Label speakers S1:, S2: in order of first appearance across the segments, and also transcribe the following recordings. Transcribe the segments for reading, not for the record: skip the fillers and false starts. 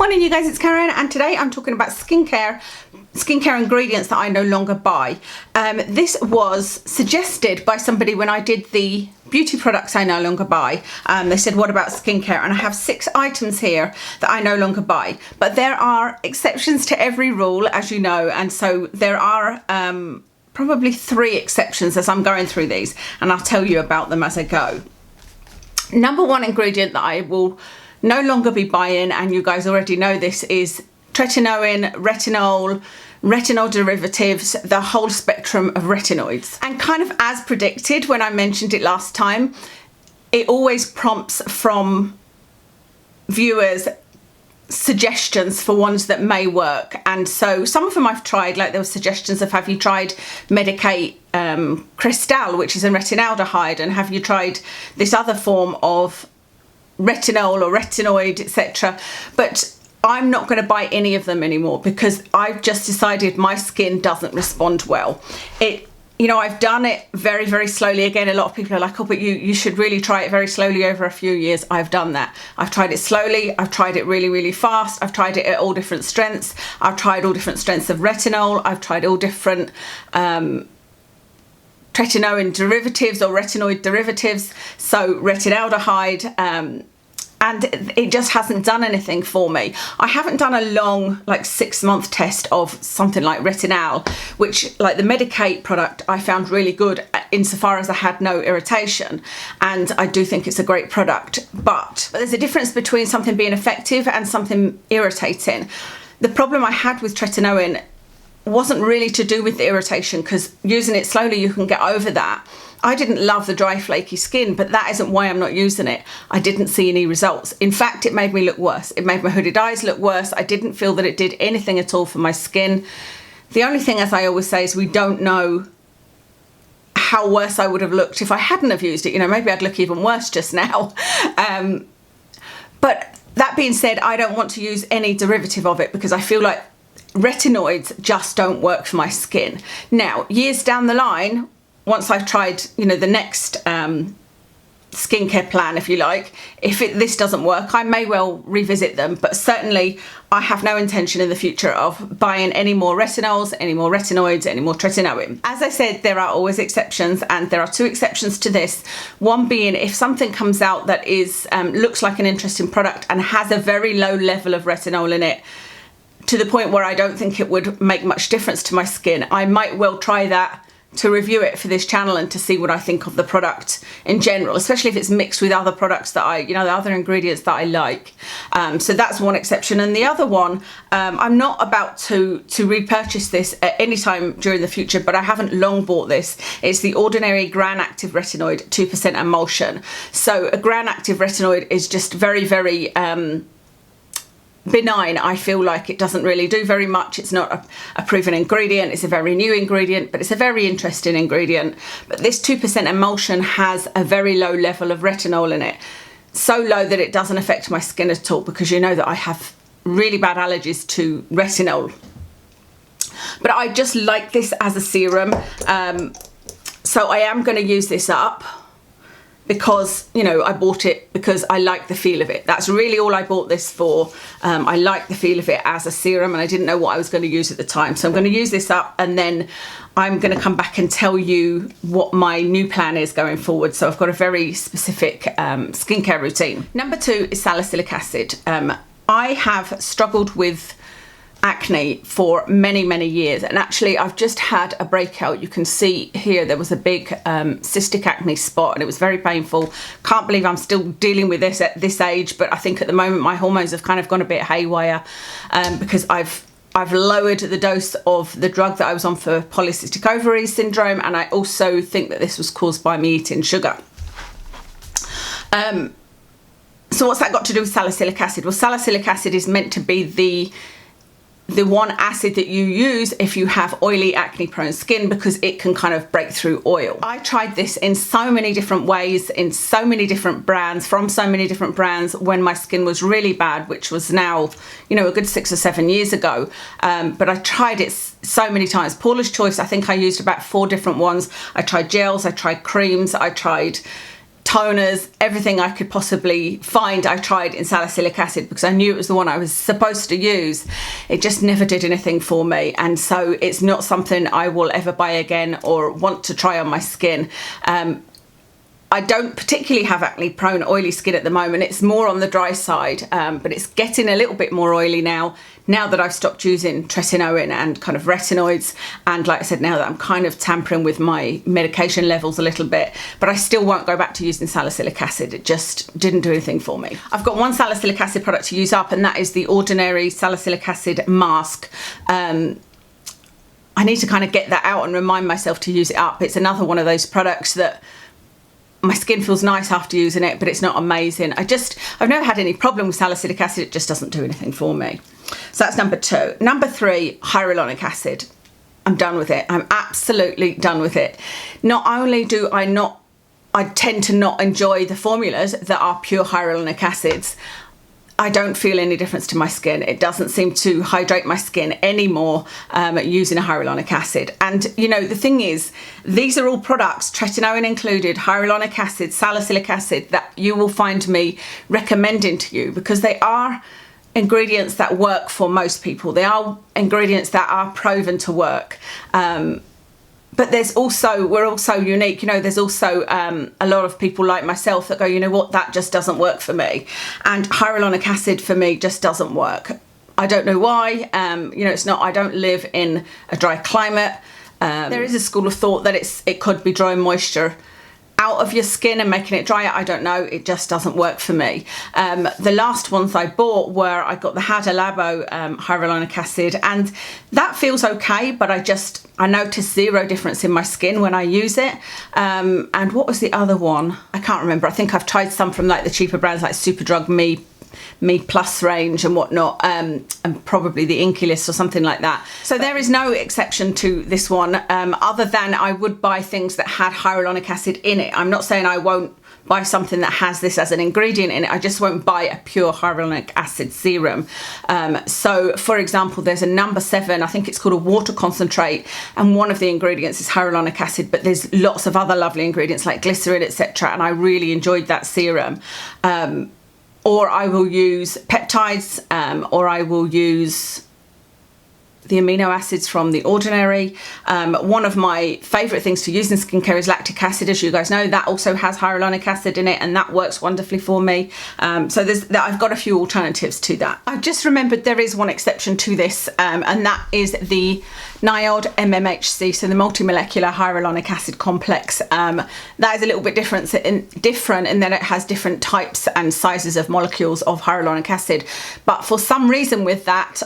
S1: Morning you guys, it's Karen, and today I'm talking about skincare ingredients that I no longer buy. This was suggested by somebody when I did the beauty products I no longer buy. They said, what about skincare? And I have 6 items here that I no longer buy, but there are exceptions to every rule, as you know, and so there are probably 3 exceptions as I'm going through these, and I'll tell you about them as I go. Number 1 ingredient that I will no longer be buying, and you guys already know this, is tretinoin, retinol, retinol derivatives, the whole spectrum of retinoids. And kind of as predicted when I mentioned it last time, it always prompts from viewers suggestions for ones that may work, and so some of them I've tried. Like there were suggestions of, have you tried Decay Crystal, which is a retinaldehyde, and have you tried this other form of retinol or retinoid, etc. But I'm not going to buy any of them anymore because I've just decided my skin doesn't respond well. You know, I've done it very, very slowly. Again, a lot of people are like, oh, but you should really try it very slowly over a few years. I've done that. I've tried it slowly. I've tried it really, really fast. I've tried it at all different strengths. I've tried all different strengths of retinol. I've tried all different tretinoin derivatives or retinoid derivatives. So retinaldehyde, and it just hasn't done anything for me. I haven't done a long, like 6-month test of something like Retinol, which, like the Decay product, I found really good insofar as I had no irritation. And I do think it's a great product, but there's a difference between something being effective and something irritating. The problem I had with tretinoin wasn't really to do with the irritation, because using it slowly you can get over that. I didn't love the dry flaky skin, but that isn't why I'm not using it. I didn't see any results. In fact, it made me look worse. It made my hooded eyes look worse. I didn't feel that it did anything at all for my skin. The only thing, as I always say, is we don't know how worse I would have looked if I hadn't have used it. You know, maybe I'd look even worse just now. But that being said, I don't want to use any derivative of it because I feel like retinoids just don't work for my skin. Now, years down the line, once I've tried, you know, the next skincare plan, if you like, if this doesn't work, I may well revisit them. But certainly I have no intention in the future of buying any more retinols, any more retinoids, any more tretinoin. As I said, there are always exceptions, and there are 2 exceptions to this. One being if something comes out that is looks like an interesting product and has a very low level of retinol in it, to the point where I don't think it would make much difference to my skin, I might well try that to review it for this channel and to see what I think of the product in general, especially if it's mixed with other products that the other ingredients that I like. So that's one exception. And the other one, I'm not about to repurchase this at any time during the future, but I haven't long bought this. It's the ordinary Granactive Retinoid 2% emulsion. So a Granactive Retinoid is just very, very benign. I feel like it doesn't really do very much. It's not a proven ingredient. It's a very new ingredient, but it's a very interesting ingredient. But this 2% emulsion has a very low level of retinol in it. So low that it doesn't affect my skin at all, because you know that I have really bad allergies to retinol. But I just like this as a serum. So I am going to use this up, because, you know, I bought it because I like the feel of it. That's really all I bought this for. I like the feel of it as a serum, and I didn't know what I was going to use at the time. So I'm going to use this up, and then I'm going to come back and tell you what my new plan is going forward. So I've got a very specific skincare routine. Number 2 is salicylic acid. I have struggled with acne for many, many years, and actually I've just had a breakout. You can see here there was a big cystic acne spot, and it was very painful. Can't believe I'm still dealing with this at this age, but I think at the moment my hormones have kind of gone a bit haywire because I've lowered the dose of the drug that I was on for polycystic ovary syndrome, and I also think that this was caused by me eating sugar. So what's that got to do with salicylic acid? Well, salicylic acid is meant to be the one acid that you use if you have oily, acne prone skin, because it can kind of break through oil. I tried this in so many different ways, in so many different brands, from so many different brands when my skin was really bad, which was now, you know, a good 6 or 7 years ago. But I tried it so many times. Paula's Choice, I think I used about 4 different ones. I tried gels, I tried creams, I tried toners, everything I could possibly find I tried in salicylic acid because I knew it was the one I was supposed to use. It just never did anything for me, and so it's not something I will ever buy again or want to try on my skin. I don't particularly have acne prone oily skin at the moment. It's more on the dry side, but it's getting a little bit more oily now that I've stopped using Retinoid and kind of retinoids, and like I said, now that I'm kind of tampering with my medication levels a little bit, but I still won't go back to using salicylic acid. It just didn't do anything for me. I've got one salicylic acid product to use up, and that is the ordinary salicylic acid mask. I need to kind of get that out and remind myself to use it up. It's another one of those products that my skin feels nice after using it, but it's not amazing. I've never had any problem with salicylic acid. It just doesn't do anything for me. So that's number 2. Number 3, hyaluronic acid. I'm done with it. I'm absolutely done with it. Not only do I tend to not enjoy the formulas that are pure hyaluronic acids, I don't feel any difference to my skin. It doesn't seem to hydrate my skin anymore using a hyaluronic acid. And you know, the thing is, these are all products, Retinoid included, hyaluronic acid, salicylic acid, that you will find me recommending to you because they are ingredients that work for most people. They are ingredients that are proven to work. But we're also unique. You know, there's also a lot of people like myself that go, you know what, that just doesn't work for me. And hyaluronic acid for me just doesn't work. I don't know why. You know, I don't live in a dry climate. There is a school of thought that it could be drawing moisture out of your skin and making it drier. I don't know, it just doesn't work for me. The last ones I bought I got the Hada Labo hyaluronic acid, and that feels okay, but I notice zero difference in my skin when I use it. And what was the other one? I can't remember. I think I've tried some from like the cheaper brands like Superdrug, Me Plus range and whatnot, and probably the Inky List or something like that. So there is no exception to this one, other than I would buy things that had hyaluronic acid in it. I'm not saying I won't buy something that has this as an ingredient in it. I just won't buy a pure hyaluronic acid serum. So for example, there's a number 7, I think it's called a water concentrate, and one of the ingredients is hyaluronic acid, but there's lots of other lovely ingredients like glycerin, etc. And I really enjoyed that serum. Or I will use peptides, or I will use the amino acids from The Ordinary. One of my favourite things to use in skincare is lactic acid, as you guys know. That also has hyaluronic acid in it, and that works wonderfully for me. So I've got a few alternatives to that. I've just remembered there is one exception to this, and that is the NIOD MMHC, so the multimolecular hyaluronic acid complex. That is a little bit different in that it has different types and sizes of molecules of hyaluronic acid. But for some reason with that,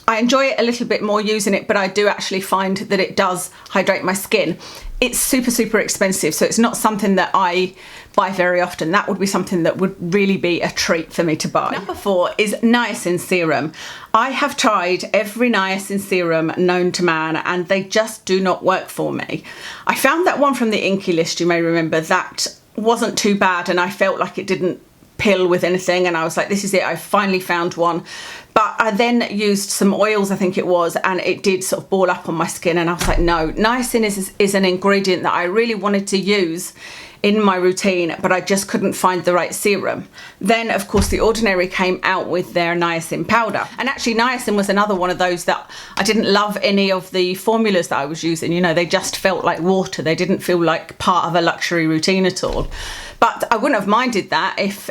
S1: I enjoy it a little bit more using it, but I do actually find that it does hydrate my skin. It's super, super expensive, so it's not something that I buy very often. That would be something that would really be a treat for me to buy. Number 4 is Niacin Serum. I have tried every Niacin serum known to man, and they just do not work for me. I found that one from the Inky List, you may remember, that wasn't too bad, and I felt like it didn't pill with anything, and I was like, this is it, I finally found one. But I then used some oils, I think it was, and it did sort of ball up on my skin, and I was like, no, niacin is an ingredient that I really wanted to use in my routine, but I just couldn't find the right serum. Then of course The Ordinary came out with their niacin powder, and actually niacin was another one of those that I didn't love any of the formulas that I was using. You know, they just felt like water. They didn't feel like part of a luxury routine at all. But I wouldn't have minded that if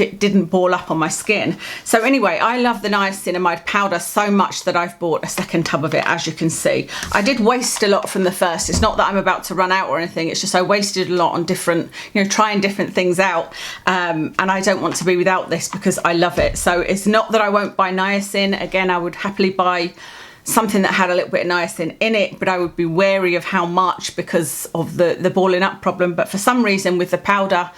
S1: it didn't ball up on my skin. So anyway, I love the niacinamide powder so much that I've bought a second tub of it, as you can see. I did waste a lot from the first. It's not that I'm about to run out or anything. It's just I wasted a lot on different, you know, trying different things out. And I don't want to be without this because I love it. So it's not that I won't buy niacin. Again, I would happily buy something that had a little bit of niacin in it, but I would be wary of how much because of the balling up problem. But for some reason with the powder,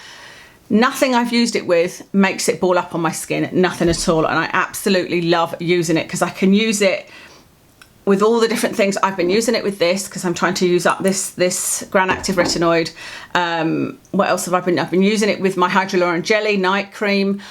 S1: nothing I've used it with makes it ball up on my skin, nothing at all. And I absolutely love using it because I can use it with all the different things. I've been using it with this because I'm trying to use up this Granactive Retinoid. What else have I been using it with my Hydroluron Jelly night cream.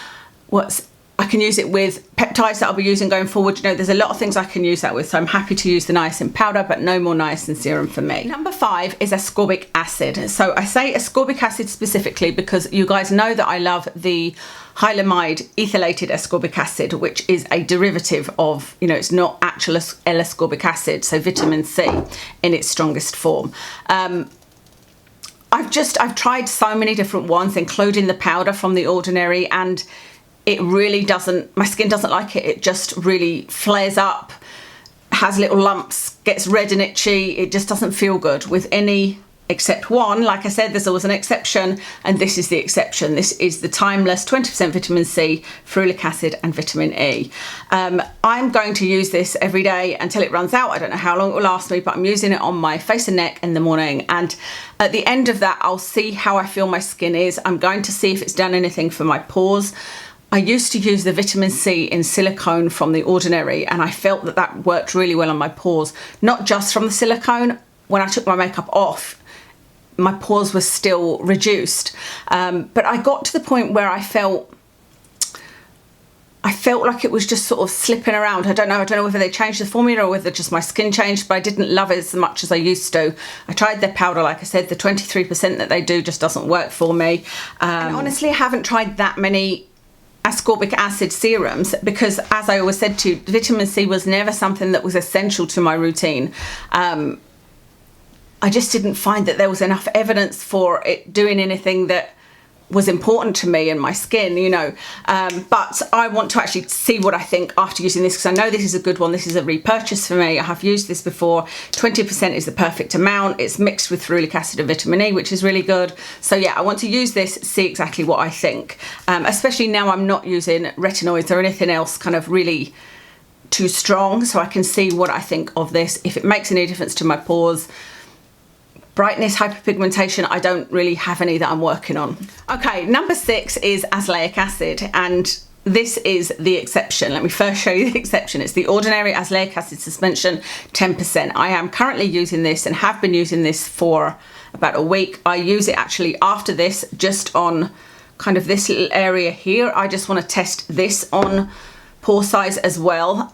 S1: I can use it with peptides that I'll be using going forward. You know, there's a lot of things I can use that with, so I'm happy to use the niacin powder, but no more niacin serum for me. Number 5 is ascorbic acid. So I say ascorbic acid specifically because you guys know that I love the Hylamide ethylated ascorbic acid, which is a derivative of, you know, it's not actual L-ascorbic acid, so vitamin C in its strongest form. I've tried so many different ones, including the powder from The Ordinary, and it really doesn't, my skin doesn't like it. It just really flares up, has little lumps, gets red and itchy. It just doesn't feel good with any except one. Like I said, there's always an exception, and this is the exception. This is the timeless 20% vitamin C, ferulic acid and vitamin E. I'm going to use this every day until it runs out. I don't know how long it will last me, but I'm using it on my face and neck in the morning, and at the end of that I'll see how I feel my skin is. I'm going to see if it's done anything for my pores. I used to use the vitamin C in silicone from The Ordinary, and I felt that that worked really well on my pores, not just from the silicone. When I took my makeup off, my pores were still reduced, but I got to the point where I felt like it was just sort of slipping around. I don't know whether they changed the formula or whether just my skin changed, but I didn't love it as much as I used to. I tried their powder, like I said, the 23% that they do just doesn't work for me. And honestly, I haven't tried that many ascorbic acid serums because, as I always said to you, vitamin C was never something that was essential to my routine. I just didn't find that there was enough evidence for it doing anything that was important to me and my skin, you know. But I want to actually see what I think after using this, because I know this is a good one. This is a repurchase for me. I have used this before. 20% is the perfect amount. It's mixed with ferulic acid and vitamin E, which is really good. So yeah, I want to use this, see exactly what I think. Especially now I'm not using retinoids or anything else kind of really too strong, so I can see what I think of this, if it makes any difference to my pores. Brightness, hyperpigmentation, I don't really have any that I'm working on. Okay, number 6 is Azelaic Acid, and this is the exception. Let me first show you the exception. It's The Ordinary Azelaic Acid Suspension 10%. I am currently using this and have been using this for about a week. I use it actually after this, just on kind of this little area here. I just want to test this on pore size as well.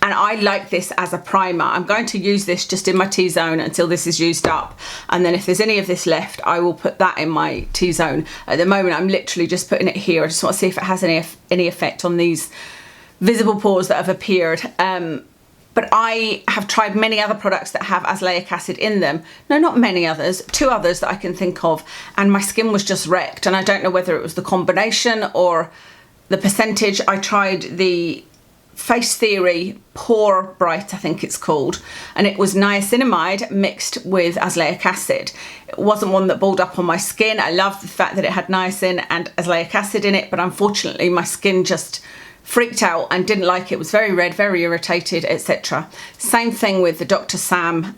S1: And I like this as a primer. I'm going to use this just in my T-zone until this is used up. And then if there's any of this left, I will put that in my T-zone. At the moment, I'm literally just putting it here. I just want to see if it has any effect on these visible pores that have appeared. But I have tried many other products that have azelaic acid in them. No, not many others, 2 others that I can think of. And my skin was just wrecked. And I don't know whether it was the combination or the percentage. I tried the Face Theory Pore Bright, I think it's called, and it was niacinamide mixed with azelaic acid. It wasn't one that balled up on my skin. I loved the fact that it had niacin and azelaic acid in it, but unfortunately my skin just freaked out and didn't like it. It was very red, very irritated, etc. Same thing with the Dr. Sam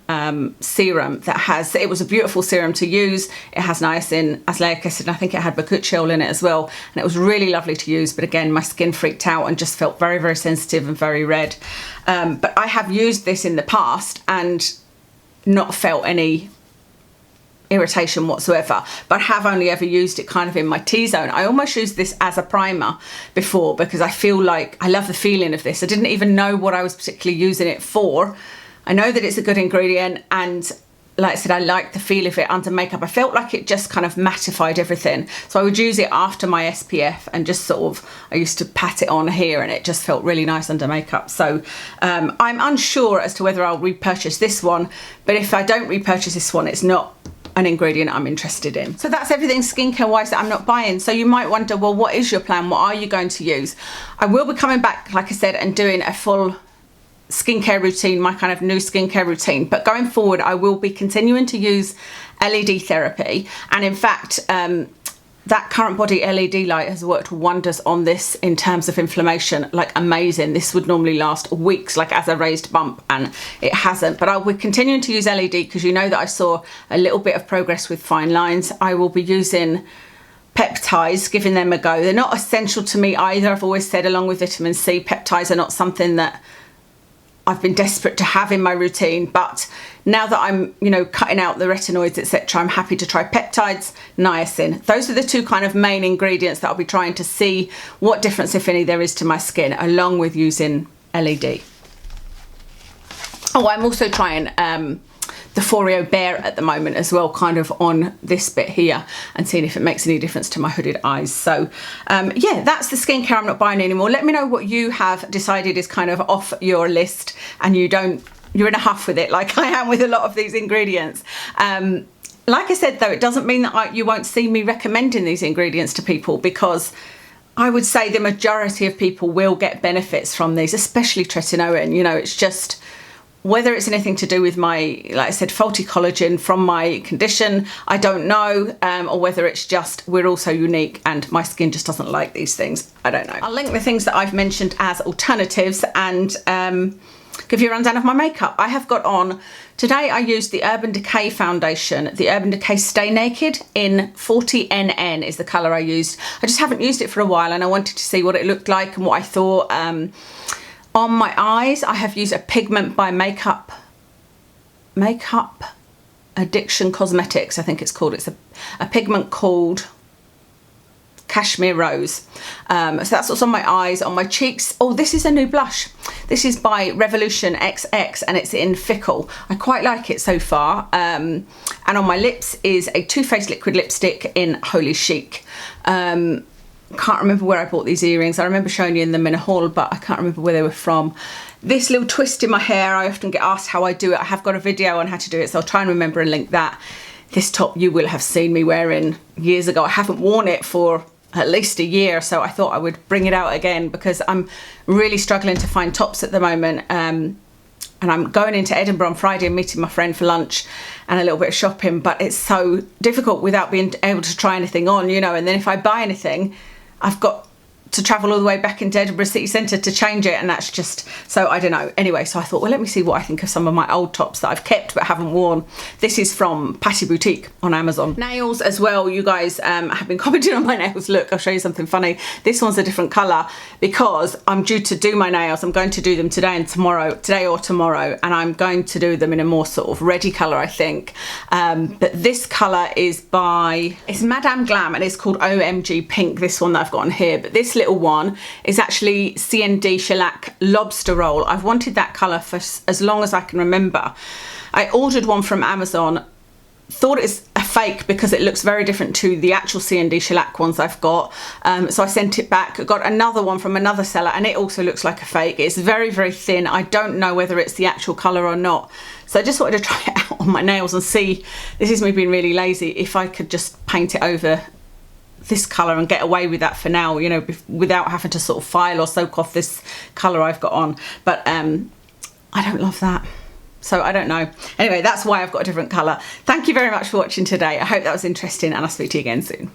S1: serum that has, it was a beautiful serum to use. It has niacin, azelaic acid, and I think it had bakuchiol in it as well. And it was really lovely to use, but again, my skin freaked out and just felt very, very sensitive and very red. But I have used this in the past and not felt any irritation whatsoever, but I have only ever used it kind of in my T-zone. I almost used this as a primer before because I feel like I love the feeling of this. I didn't even know what I was particularly using it for. I know that it's a good ingredient, and like I said, I like the feel of it under makeup. I felt like it just kind of mattified everything. So I would use it after my SPF and just sort of, I used to pat it on here and it just felt really nice under makeup. So I'm unsure as to whether I'll repurchase this one, but if I don't repurchase this one, it's not an ingredient I'm interested in. So that's everything skincare wise that I'm not buying. So you might wonder, well, what is your plan? What are you going to use? I will be coming back, like I said, and doing a full skincare routine, my kind of new skincare routine. But going forward, I will be continuing to use LED therapy. And in fact, that current body LED light has worked wonders on this in terms of inflammation, like amazing. This would normally last weeks, like as a raised bump, and it hasn't. But I will be continuing to use LED because you know that I saw a little bit of progress with fine lines. I will be using peptides, giving them a go. They're not essential to me either. I've always said, along with vitamin C, peptides are not something that I've been desperate to have in my routine, but now that I'm, you know, cutting out the retinoids, etc., I'm happy to try peptides, niacin. Those are the two kind of main ingredients that I'll be trying to see what difference, if any, there is to my skin, along with using LED. Oh, I'm also trying the Foreo Bear at the moment as well, kind of on this bit here, and seeing if it makes any difference to my hooded eyes. So yeah, that's the skincare I'm not buying anymore. Let me know what you have decided is kind of off your list and you're in a huff with it, like I am with a lot of these ingredients. Like I said though, it doesn't mean that you won't see me recommending these ingredients to people, because I would say the majority of people will get benefits from these, especially tretinoin. You know, it's just, whether it's anything to do with my, like I said, faulty collagen from my condition, I don't know, or whether it's just we're all so unique and my skin just doesn't like these things. I don't know. I'll link the things that I've mentioned as alternatives and give you a rundown of my makeup. I have got on, today I used the Urban Decay foundation, the Urban Decay Stay Naked in 40NN is the colour I used. I just haven't used it for a while and I wanted to see what it looked like and what I thought. On my eyes, I have used a pigment by Makeup Addiction Cosmetics, I think it's called. It's a pigment called Cashmere Rose. So that's what's on my eyes. On my cheeks, oh, this is a new blush. This is by Revolution XX and it's in Fickle. I quite like it so far. And on my lips is a Too Faced liquid lipstick in Holy Chic. Can't remember where I bought these earrings. I remember showing you them in a haul, but I can't remember where they were from. This little twist in my hair, I often get asked how I do it. I have got a video on how to do it, so I'll try and remember and link that. This top you will have seen me wearing years ago. I haven't worn it for at least a year, so I thought I would bring it out again because I'm really struggling to find tops at the moment. And I'm going into Edinburgh on Friday and meeting my friend for lunch and a little bit of shopping, but it's so difficult without being able to try anything on, you know, and then if I buy anything, I've got to travel all the way back into Edinburgh city centre to change it, and that's just, so I don't know. Anyway, so I thought, well, let me see what I think of some of my old tops that I've kept but haven't worn. This is from Patty Boutique on Amazon. Nails as well, you guys have been commenting on my nails. Look, I'll show you something funny. This one's a different colour because I'm due to do my nails. I'm going to do them today or tomorrow, and I'm going to do them in a more sort of reddy colour, I think. But this colour is by, it's Madame Glam, and it's called OMG Pink, this one that I've got on here. But this little one is actually CND Shellac Lobster Roll. I've wanted that colour for as long as I can remember. I ordered one from Amazon, thought it's a fake because it looks very different to the actual CND Shellac ones I've got. So I sent it back, got another one from another seller and it also looks like a fake. It's very, very thin. I don't know whether it's the actual colour or not. So I just wanted to try it out on my nails and see, this is me being really lazy, if I could just paint it over this colour and get away with that for now, you know, without having to sort of file or soak off this colour I've got on. But I don't love that. So I don't know. Anyway, that's why I've got a different colour. Thank you very much for watching today. I hope that was interesting and I'll speak to you again soon.